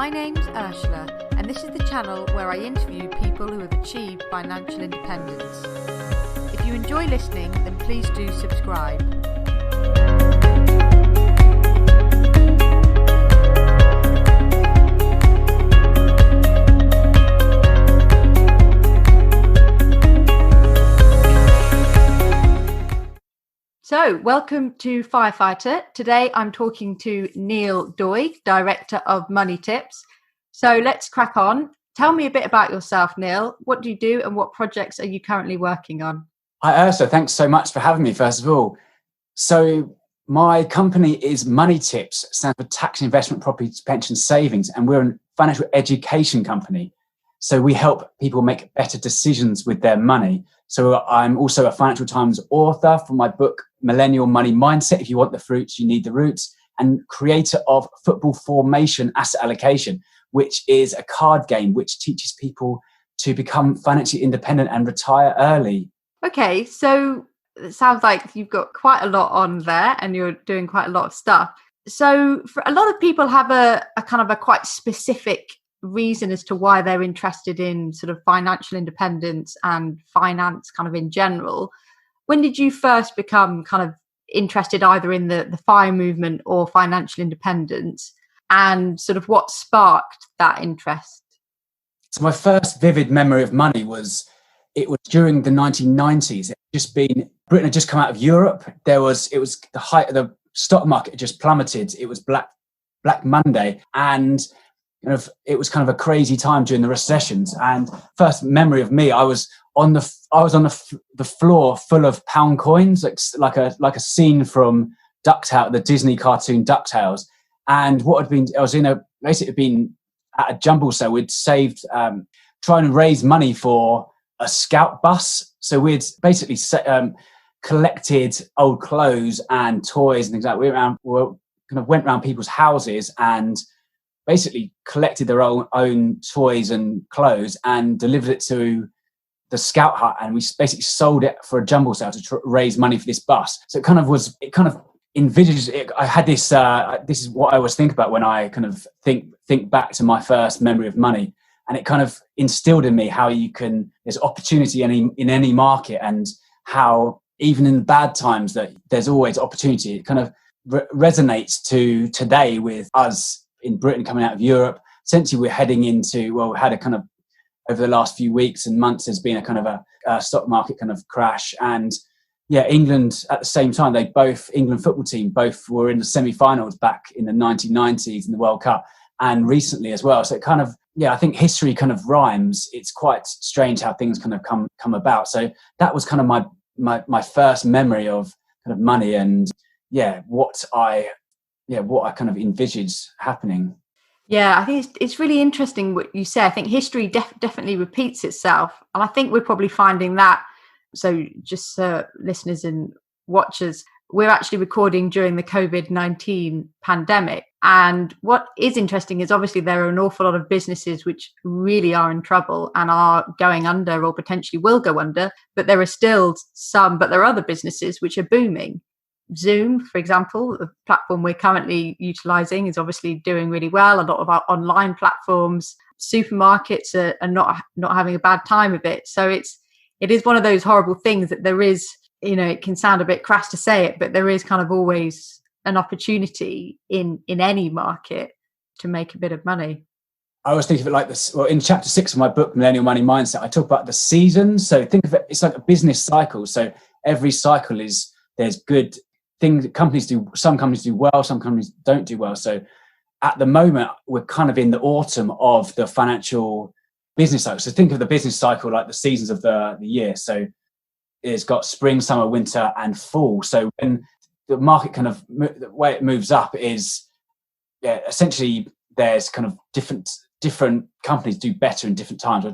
My name's Ursula, and this is the channel where I interview people who have achieved financial independence. If you enjoy listening, then please do subscribe. So, welcome to FIREFighter. Today I'm talking to Neil Doig, Director of Money Tips. So let's crack on. Tell me a bit about yourself, Neil. What do you do and what projects are you currently working on? Hi, Ursula. Thanks so much for having me, first of all. So my company is Money Tips, stands for Tax Investment Property Pension Savings, and we're a financial education company. So we help people make better decisions with their money. So I'm also a Financial Times author for my book, Millennial Money Mindset. If you want the fruits, you need the roots. And creator of Football Formation Asset Allocation, which is a card game which teaches people to become financially independent and retire early. Okay, so it sounds like you've got quite a lot on there and you're doing quite a lot of stuff. So for a lot of people have a kind of a quite specific reason as to why they're interested in sort of financial independence and finance kind of in general. When did you first become kind of interested either in the FIRE movement or financial independence, and sort of what sparked that interest? So my first vivid memory of money was during the 1990s. Britain had just come out of Europe. It was the height of the stock market had just plummeted. It was Black Monday, and it was kind of a crazy time during the recessions. And first memory of me, I was on the floor full of pound coins, like a scene from DuckTales, the Disney cartoon DuckTales. And basically had been at a jumble sale. We'd saved, trying to raise money for a scout bus. So we'd basically collected old clothes and toys and things like that. We went around people's houses and basically collected their own toys and clothes and delivered it to the scout hut, and we basically sold it for a jumble sale to raise money for this bus. So it kind of envisaged it. I had this is what I always think about when I kind of think back to my first memory of money, and it kind of instilled in me how there's opportunity in any market, and how even in bad times that there's always opportunity. It kind of resonates to today with us in Britain coming out of Europe. Essentially, we're heading into, we had a kind of, over the last few weeks and months, there's been a kind of a stock market kind of crash. And yeah, England at the same time, England football team both were in the semi-finals back in the 1990s in the World Cup, and recently as well. So it kind of, I think history kind of rhymes. It's quite strange how things kind of come about. So that was kind of my first memory of kind of money, and what I kind of envisaged happening. Yeah, I think it's really interesting what you say. I think history definitely repeats itself. And I think we're probably finding that. So just listeners and watchers, we're actually recording during the COVID-19 pandemic. And what is interesting is obviously there are an awful lot of businesses which really are in trouble and are going under or potentially will go under. But there are other businesses which are booming. Zoom, for example, the platform we're currently utilizing, is obviously doing really well. A lot of our online platforms, supermarkets are not having a bad time of it. So it is one of those horrible things that there is, it can sound a bit crass to say it, but there is kind of always an opportunity in any market to make a bit of money. I always think of it like this. Well, in chapter 6 of my book, Millennial Money Mindset, I talk about the seasons. So think of it, it's like a business cycle. So every cycle there's good things that companies do. Some companies do well, some companies don't do well. So at the moment, we're kind of in the autumn of the financial business cycle. So think of the business cycle like the seasons of the year. So it's got spring, summer, winter, and fall. So when the market kind of, the way it moves up is, essentially there's kind of different companies do better in different times.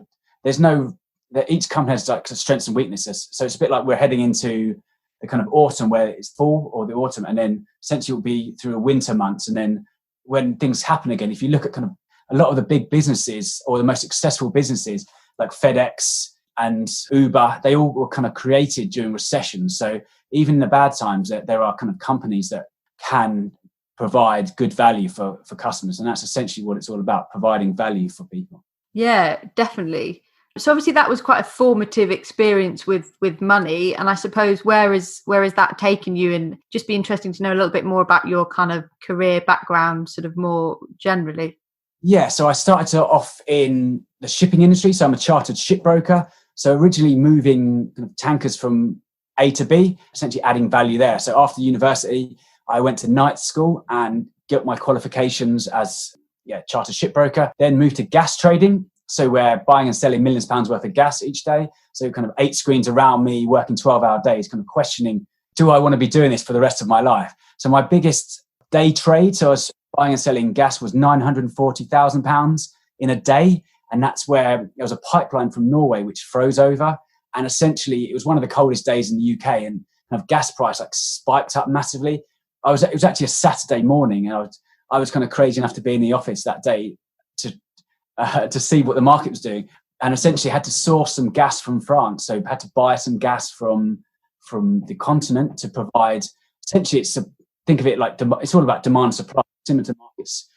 Each company has like strengths and weaknesses. So it's a bit like we're heading into the kind of autumn where it's fall, or the autumn, and then essentially will be through a winter months. And then when things happen again, if you look at kind of a lot of the big businesses or the most successful businesses like FedEx and Uber, they all were kind of created during recessions. So even in the bad times, there are kind of companies that can provide good value for customers. And that's essentially what it's all about, providing value for people. Yeah, definitely. So obviously that was quite a formative experience with money. And I suppose where is that taken you? And just be interesting to know a little bit more about your kind of career background, sort of more generally. Yeah, so I started off in the shipping industry. So I'm a chartered shipbroker. So originally moving kind of tankers from A to B, essentially adding value there. So after university, I went to night school and got my qualifications as chartered shipbroker, then moved to gas trading. So we're buying and selling millions of pounds worth of gas each day. So kind of 8 screens around me, working 12-hour days, kind of questioning, do I want to be doing this for the rest of my life? So my biggest day trade, so I was buying and selling gas, was £940,000 in a day. And that's where there was a pipeline from Norway which froze over. And essentially it was one of the coldest days in the UK, and kind of gas price like spiked up massively. It was actually a Saturday morning, and I was kind of crazy enough to be in the office that day to see what the market was doing, and essentially had to source some gas from France. So had to buy some gas from the continent to provide. Essentially, think of it like it's all about demand and supply, similar to markets,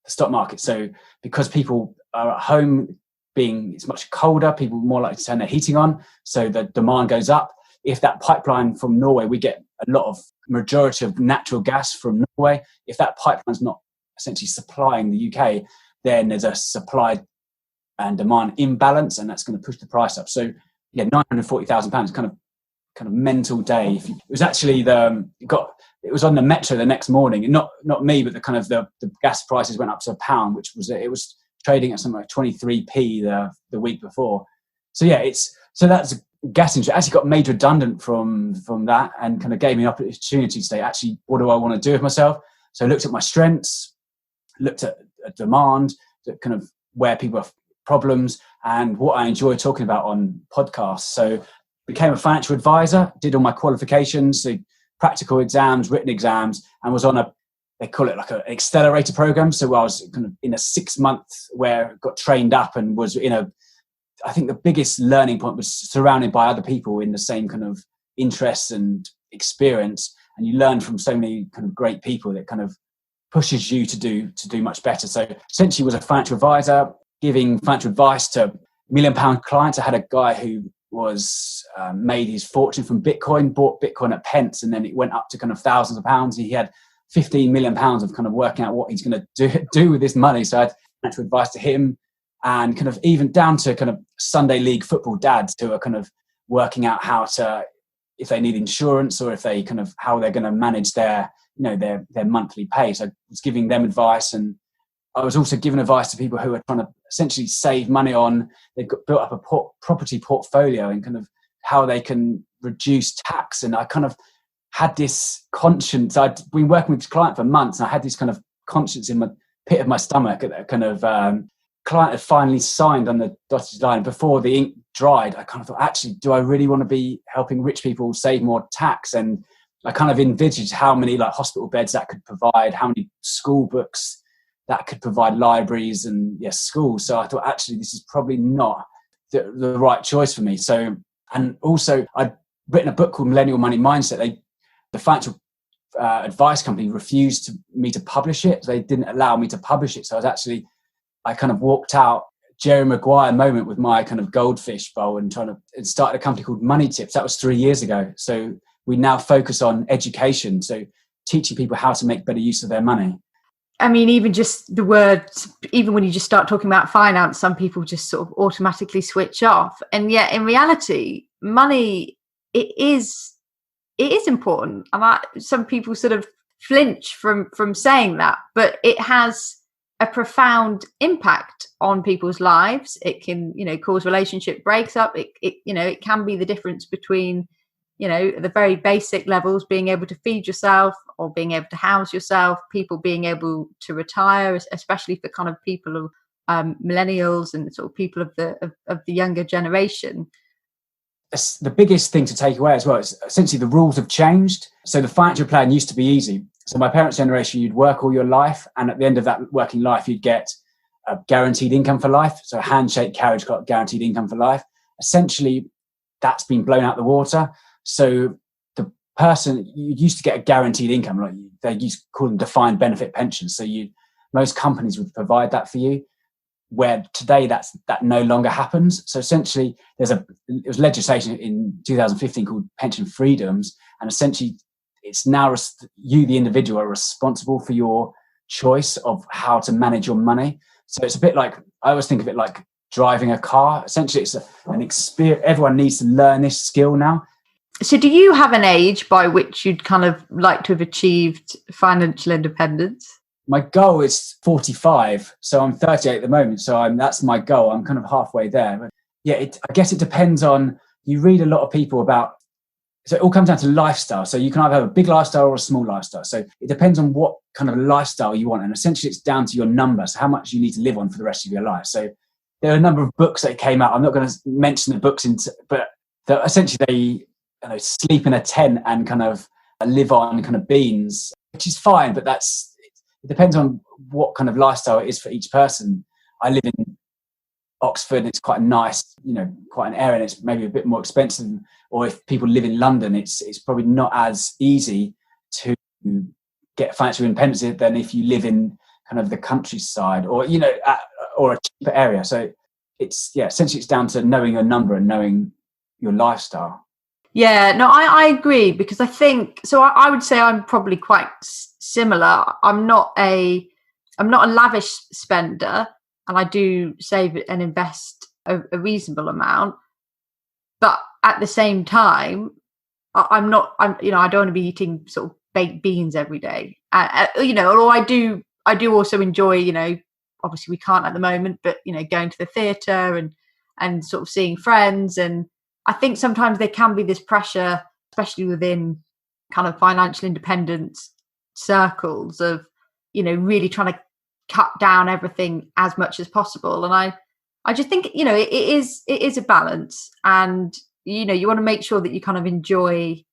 the stock market. So because people are at home, it's much colder, people are more likely to turn their heating on, so the demand goes up. If that pipeline from Norway, we get a lot of majority of natural gas from Norway. If that pipeline's not essentially supplying the UK, then there's a supply and demand imbalance, and that's going to push the price up. So yeah, £940,000 kind of mental day. It was actually it was on the metro the next morning, and not me, but the gas prices went up to £1, which was trading at something like 23p the week before. So yeah, that's gas industry. I actually got made redundant from that, and kind of gave me an opportunity to say, actually, what do I want to do with myself? So I looked at my strengths, looked at demand, kind of where people have problems, and what I enjoy talking about on podcasts. So became a financial advisor, did all my qualifications, so practical exams, written exams, and was on they call it like an accelerator program. So I was kind of in a 6 month where I got trained up, and was I think the biggest learning point was surrounded by other people in the same kind of interests and experience. And you learn from so many kind of great people that kind of pushes you to do much better. So essentially was a financial advisor, giving financial advice to £1 million clients. I had a guy who was made his fortune from Bitcoin, bought Bitcoin at pence, and then it went up to kind of thousands of pounds. He had £15 million of kind of working out what he's going to do with this money. So I had financial advice to him, and kind of even down to kind of Sunday league football dads who are kind of working out how to, if they need insurance, or if they kind of how they're going to manage their monthly pay. So I was giving them advice, and I was also giving advice to people who are trying to essentially save money on, they've built up a property portfolio, and kind of how they can reduce tax. And I kind of had this conscience. I'd been working with this client for months, and I had this kind of conscience in my pit of my stomach at that kind of client had finally signed on the dotted line. Before the ink dried, I kind of thought, actually, do I really want to be helping rich people save more tax? And I kind of envisaged how many like hospital beds that could provide, how many school books that could provide, libraries and schools. So I thought, actually, this is probably not the right choice for me. So, and also I'd written a book called Millennial Money Mindset. The financial advice company refused me to publish it. They didn't allow me to publish it. So I kind of walked out Jerry Maguire moment with my kind of goldfish bowl and started a company called Money Tips. That was 3 years ago. So we now focus on education. So teaching people how to make better use of their money. I mean, even just the words, even when you just start talking about finance, some people just sort of automatically switch off. And yet in reality, money, it is important. And some people sort of flinch from saying that, but it has a profound impact on people's lives. It can, cause relationship breaks up. It can be the difference between, the very basic levels, being able to feed yourself or being able to house yourself, people being able to retire, especially for kind of people who millennials and sort of people of the younger generation. The biggest thing to take away as well is essentially the rules have changed. So the financial plan used to be easy. So my parents' generation, you'd work all your life, and at the end of that working life, you'd get a guaranteed income for life. So a handshake carriage got guaranteed income for life. Essentially, that's been blown out the water. So person, you used to get a guaranteed income, like they used to call them defined benefit pensions. So most companies would provide that for you, where today that no longer happens. So essentially there was legislation in 2015 called pension freedoms, and essentially it's now you, the individual, are responsible for your choice of how to manage your money. So it's a bit like, I always think of it like driving a car. Essentially it's an experience. Everyone needs to learn this skill now. So do you have an age by which you'd kind of like to have achieved financial independence? My goal is 45. So I'm 38 at the moment. So that's my goal. I'm kind of halfway there. But yeah, I guess it depends on, you read a lot of people about, so it all comes down to lifestyle. So you can either have a big lifestyle or a small lifestyle. So it depends on what kind of lifestyle you want. And essentially it's down to your numbers, how much you need to live on for the rest of your life. So there are a number of books that came out. I'm not going to mention the books, but essentially they sleep in a tent and kind of live on kind of beans, which is fine, but it depends on what kind of lifestyle it is for each person. I live in Oxford, it's quite a nice, quite an area, and it's maybe a bit more expensive. Or if people live in London, it's probably not as easy to get financial independence than if you live in kind of the countryside or or a cheaper area. So essentially it's down to knowing your number and knowing your lifestyle. Yeah, no, I agree, because I think so. I would say I'm probably quite similar. I'm not a lavish spender, and I do save and invest a reasonable amount. But at the same time, I don't want to be eating sort of baked beans every day. Although I do also enjoy, obviously we can't at the moment, but going to the theatre and sort of seeing friends. And I think sometimes there can be this pressure, especially within kind of financial independence circles, of really trying to cut down everything as much as possible. And I just think it is a balance, and you want to make sure that you kind of enjoy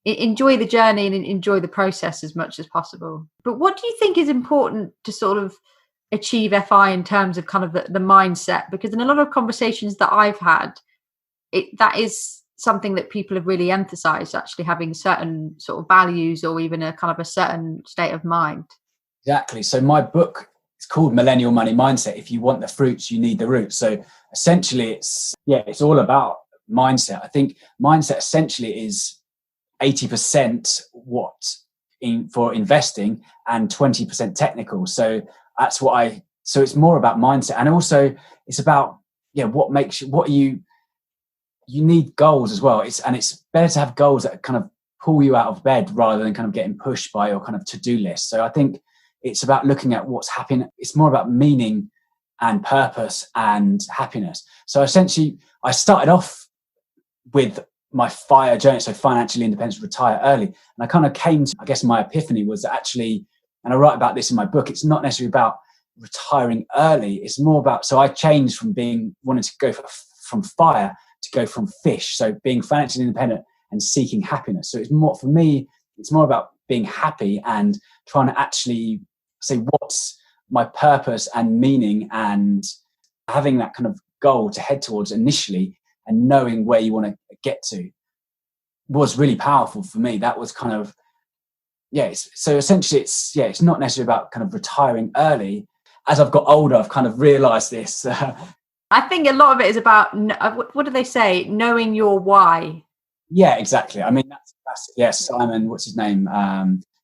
the journey and enjoy the process as much as possible. But what do you think is important to sort of achieve FI in terms of kind of the mindset? Because in a lot of conversations that I've had, that is something that people have really emphasized, actually having certain sort of values or even a kind of a certain state of mind. Exactly. So my book is called Millennial Money Mindset. If you want the fruits, you need the roots. So essentially it's all about mindset. I think mindset essentially is 80% for investing and 20% technical. So that's so it's more about mindset. And also it's about, you need goals as well. It's better to have goals that kind of pull you out of bed rather than kind of getting pushed by your kind of to-do list. So I think it's about looking at what's happening. It's more about meaning and purpose and happiness. So essentially I started off with my FIRE journey, so financially independent, retire early. And I kind of came to, I guess my epiphany was actually, and I write about this in my book, it's not necessarily about retiring early. It's more about, so I changed from wanting to go from FIRE to go from fish. So being financially independent and seeking happiness. So it's more, for me, it's more about being happy and trying to actually say what's my purpose and meaning, and having that kind of goal to head towards initially and knowing where you want to get to was really powerful for me. That was kind of, so essentially it's not necessarily about kind of retiring early. As I've got older, I've kind of realized this. I think a lot of it is about, what do they say? Knowing your why. Yeah, exactly. I mean, that's Simon, what's his name?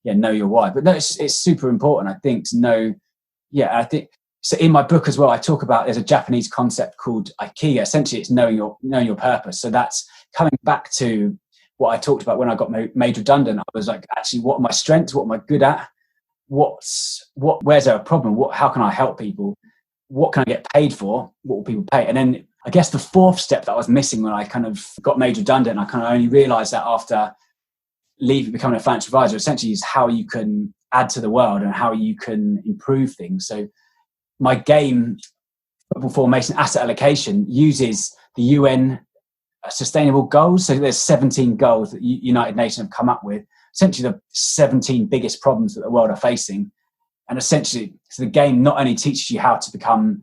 Know your why. But no, it's super important, I think, to know. Yeah, I think so. In my book as well, I talk about, there's a Japanese concept called Ikigai. Essentially, it's knowing your purpose. So that's coming back to what I talked about when I got made redundant. I was like, actually, what are my strengths? What am I good at? Where's there a problem? How can I help people? What can I get paid for? What will people pay? And then I guess the fourth step that I was missing when I kind of got made redundant, I kind of only realized that after becoming a financial advisor, essentially, is how you can add to the world and how you can improve things. So my game, Football Formation Asset Allocation, uses the UN sustainable goals. So there's 17 goals that United Nations have come up with, essentially the 17 biggest problems that the world are facing. And essentially, so the game not only teaches you how to become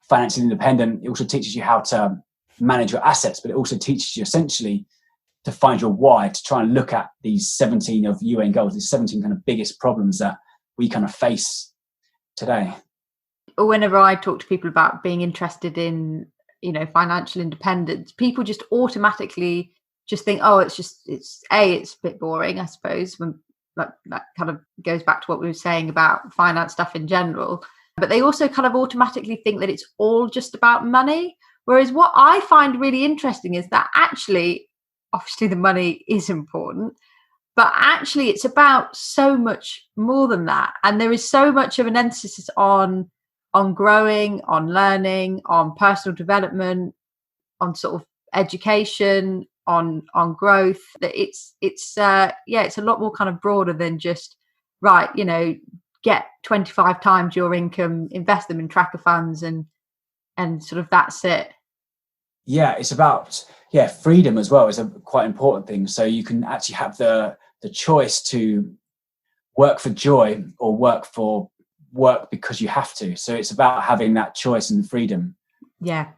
financially independent, it also teaches you how to manage your assets, but it also teaches you essentially to find your why, to try and look at these 17 of UN goals, these 17 kind of biggest problems that we kind of face today. Whenever I talk to people about being interested in, financial independence, people just automatically just think, oh, it's a bit boring, I suppose, when that kind of goes back to what we were saying about finance stuff in general. But they also kind of automatically think that it's all just about money. Whereas what I find really interesting is that actually, obviously the money is important, but actually it's about so much more than that. And there is so much of an emphasis on growing, on learning, on personal development, on sort of education, on growth, that it's a lot more kind of broader than just, right, get 25 times your income, invest them in tracker funds, and sort of that's it. Yeah, it's about freedom as well is a quite important thing. So you can actually have the choice to work for joy or work because you have to. So it's about having that choice and freedom. Yeah.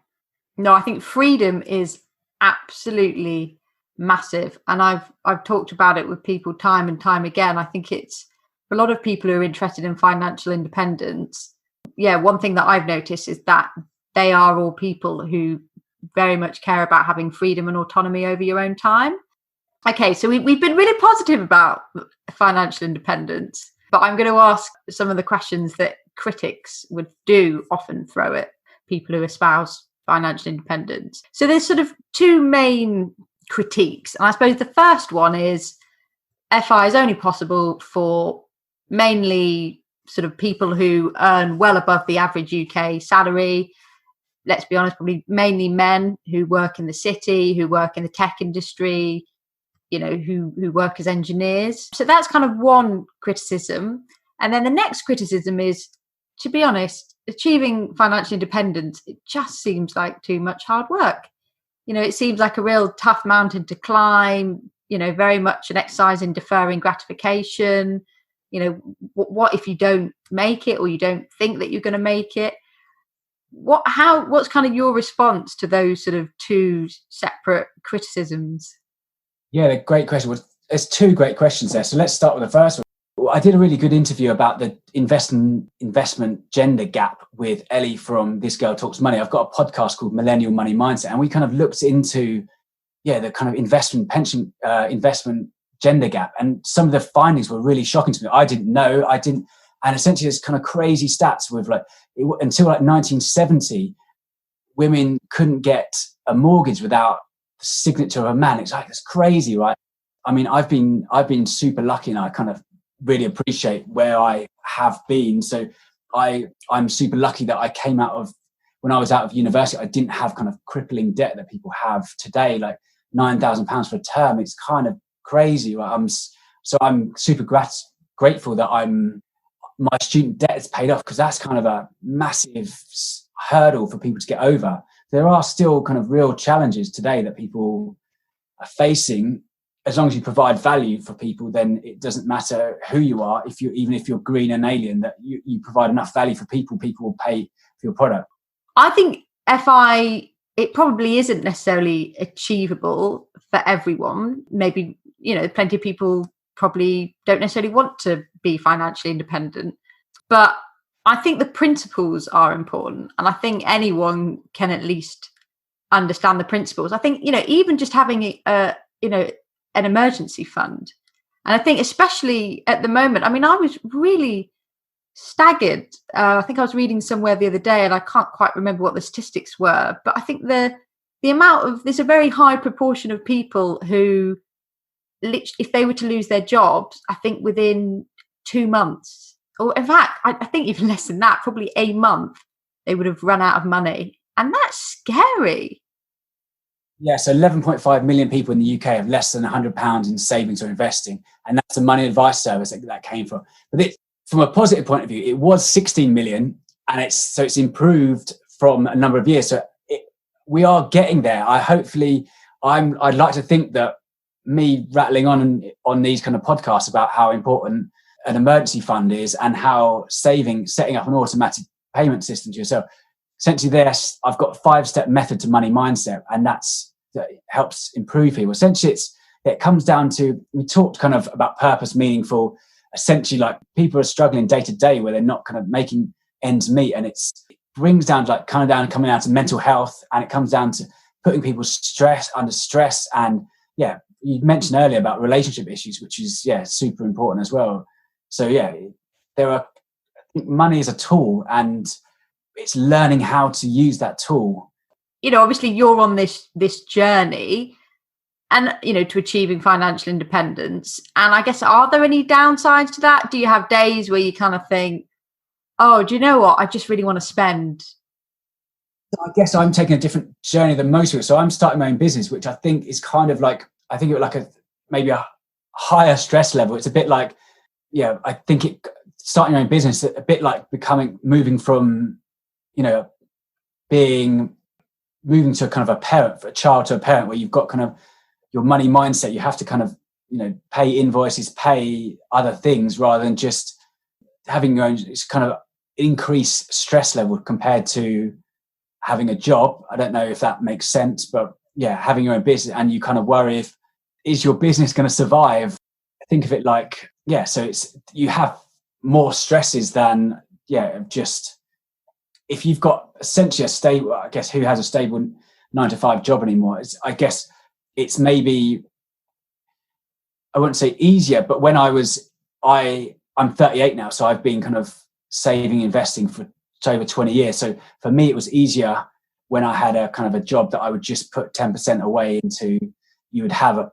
No, I think freedom is absolutely massive, and I've talked about it with people time and time again. I think it's for a lot of people who are interested in financial independence. Yeah, one thing that I've noticed is that they are all people who very much care about having freedom and autonomy over your own time. Okay, so we've been really positive about financial independence, but I'm going to ask some of the questions that critics would often throw at people who espouse financial independence. So there's sort of two main critiques. And I suppose the first one is FI is only possible for mainly sort of people who earn well above the average UK salary. Let's be honest, probably mainly men who work in the city, who work in the tech industry, who work as engineers. So that's kind of one criticism. And then the next criticism is, to be honest, achieving financial independence, it just seems like too much hard work. It seems like a real tough mountain to climb, very much an exercise in deferring gratification. What if you don't make it, or you don't think that you're going to make it? What's kind of your response to those sort of two separate criticisms? Yeah, great question. Well, there's two great questions there. So let's start with the first one. I did a really good interview about the investment gender gap with Ellie from This Girl Talks Money. I've got a podcast called Millennial Money Mindset, and we kind of looked into the kind of investment gender gap, and some of the findings were really shocking to me. I didn't know. And essentially there's kind of crazy stats with until 1970, women couldn't get a mortgage without the signature of a man. It's crazy, right? I mean, I've been super lucky, and I kind of really appreciate where I have been. So I'm super lucky that I came when I was out of university, I didn't have kind of crippling debt that people have today, like £9,000 for a term. It's kind of crazy, right? I'm super grateful that my student debt is paid off, because that's kind of a massive hurdle for people to get over. There are still kind of real challenges today that people are facing. As long as you provide value for people, then it doesn't matter who you are. Even if you're green and alien, that you provide enough value for people will pay for your product. I think FI, it probably isn't necessarily achievable for everyone. Maybe, plenty of people probably don't necessarily want to be financially independent, but I think the principles are important, and I think anyone can at least understand the principles. I think, even just having an emergency fund. And I think especially at the moment, I mean, I was really staggered. I think I was reading somewhere the other day, and I can't quite remember what the statistics were, but I think there's a very high proportion of people who, if they were to lose their jobs, I think within 2 months, or in fact, I think even less than that, probably a month, they would have run out of money. And that's scary. Yeah, so 11.5 million people in the UK have less than £100 in savings or investing. And that's the money advice service that came from. But from a positive point of view, it was 16 million, and it's improved from a number of years. So we are getting there. I'd like to think that me rattling on these kind of podcasts about how important an emergency fund is, and how setting up an automatic payment system to yourself. Essentially, I've got a 5-step method to money mindset, and that's that helps improve people. Essentially, it comes down to, we talked kind of about purpose, meaningful. Essentially, like, people are struggling day to day where they're not kind of making ends meet, and it brings down, like, coming down to mental health, and it comes down to putting people under stress. And yeah, you mentioned earlier about relationship issues, which is super important as well. So money is a tool, and it's learning how to use that tool. Obviously you're on this journey, and to achieving financial independence. And I guess, are there any downsides to that? Do you have days where you kind of think, oh, do you know what, I just really want to spend? I guess I'm taking a different journey than most people. So I'm starting my own business, which I think is kind of like, I think it like maybe a higher stress level. It's a bit like, I think starting your own business, a bit like moving from, moving to kind of a child to a parent, where you've got kind of your money mindset. You have to kind of, pay invoices, pay other things, rather than just having your own. It's kind of increased stress level compared to having a job. I don't know if that makes sense, but having your own business, and you kind of worry, is your business going to survive? Think of it like, so you have more stresses than, just if you've got essentially a stable, I guess, who has a stable 9-to-5 job anymore? I guess it's maybe, I wouldn't say easier, but when I'm 38 now, so I've been kind of saving, investing for over 20 years. So for me, it was easier when I had a kind of a job that I would just put 10% away into. You would have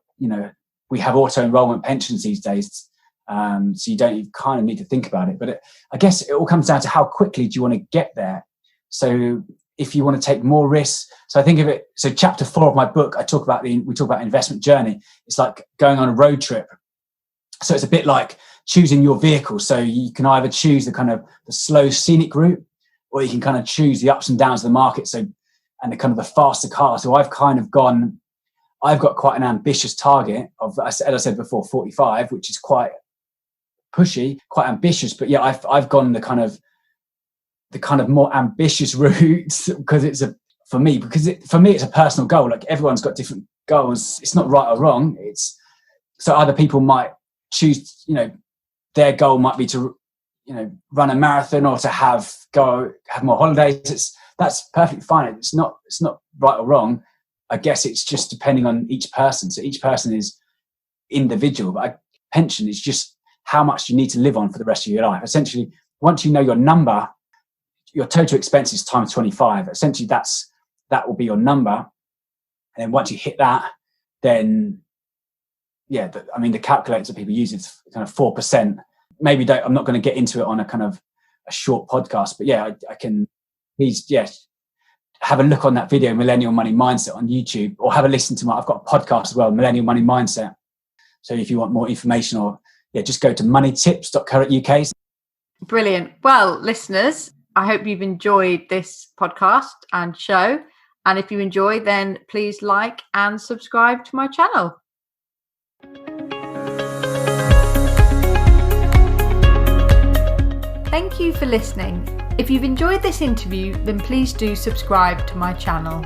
we have auto enrollment pensions these days. So you kind of need to think about it. But I guess it all comes down to how quickly do you want to get there. So if you want to take more risks, so I think of it. So chapter 4 of my book, we talk about investment journey. It's like going on a road trip. So it's a bit like choosing your vehicle. So you can either choose the kind of the slow scenic route, or you can kind of choose the ups and downs of the market. So, and the kind of the faster car. So I've got quite an ambitious target of, as I said before, 45, which is quite pushy, quite ambitious. But I've gone the kind of more ambitious route, because for me it's a personal goal. Like, everyone's got different goals. It's not right or wrong. So other people might choose, their goal might be to, run a marathon, or to have more holidays. That's perfectly fine. It's not right or wrong. I guess it's just depending on each person. So each person is individual. But pension is just how much you need to live on for the rest of your life. Essentially, once you know your number, your total expenses times 25. Essentially, that will be your number. And then once you hit that, then the calculators that people use is kind of 4%. Maybe I'm not going to get into it on a kind of a short podcast, but I can please have a look on that video, Millennial Money Mindset, on YouTube, or have a listen to I've got a podcast as well, Millennial Money Mindset. So if you want more information, or just go to moneytips.co.uk. Brilliant. Well, listeners, I hope you've enjoyed this podcast and show. And if you enjoy, then please like and subscribe to my channel. Thank you for listening. If you've enjoyed this interview, then please do subscribe to my channel.